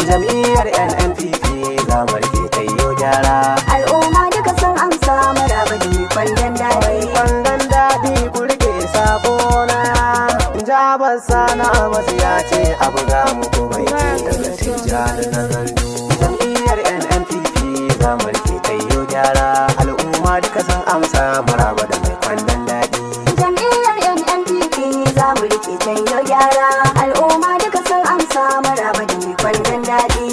Jam'iyyar NNPP za mu rike tayyo gyara. Al'umma duka sun amsa maraba da mai kwandon daɗi. Kwandon daɗi ku rike sakona. Jabar sana masu ya ce a buga muku bai daga tijjani na gandu. Jam'iyyar NNPP za mu rike tayyo gyara. Al'umma duka sun amsa maraba da mai kwandon daɗi. Jam'iyyar NNPP za mu rike tayyo gyara. Al'umma duka sun amsa maraba da mai kwandon daɗi.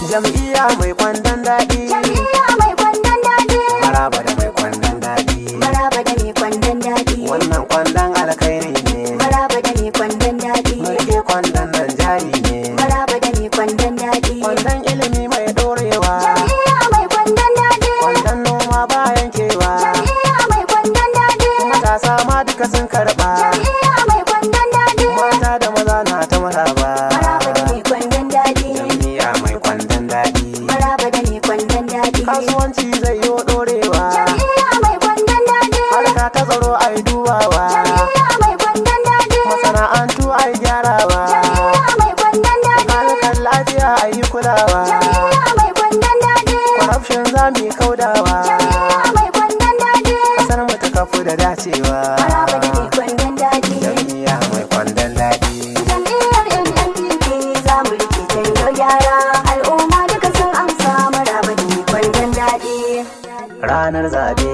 Jam'iyya mai kwandon daɗi. Jam'iyya mai kwandon daɗi. Maraba da mai kwandon daɗi. Maraba da mai kwandon daɗi. Wannan kwandon alkhairi ne. Maraba da mai kwandon daɗi. Rike kwandon nan jari ne. Maraba da mai kwandon daɗi. Kwandon ilimi mai ɗorewa. Jam'iyya mai kwandon daɗi. Kwandon noma ba yankewa. Jam'iyya mai kwandon daɗi. Matasa ma duka sun karɓa. Jam'iyya mai kwandon daɗi. Mata da maza na ta maraba. Maraba da mai kwandon daɗi. Jam'iyya mai kwandon daɗi. Maraba da mai kwandon daɗi. Kasuwanci zai yo ɗorewa. Jam'iyya mai kwandon daɗi. Harka ta tsaro ai dubawa. Jam'iyya mai kwandon daɗi. Masana'antu ai gyarawa. Jam'iyya mai kwandon daɗi. Harkar lafiya ai kulawa. Jam'iyya mai kwandon daɗi. Corruption za mu yi kaudawa. Jam'iyya mai kwandon daɗi. Kasar mu ta kafu da dacewa. Maraba da mai kwandon daɗi. Jam'iyya mai kwandon daɗi. Jam'iyyar NNPP za mu rike tayyo gyara. Al'umma duka sun amsa maraba da mai kwandon daɗi. Ranar zaɓe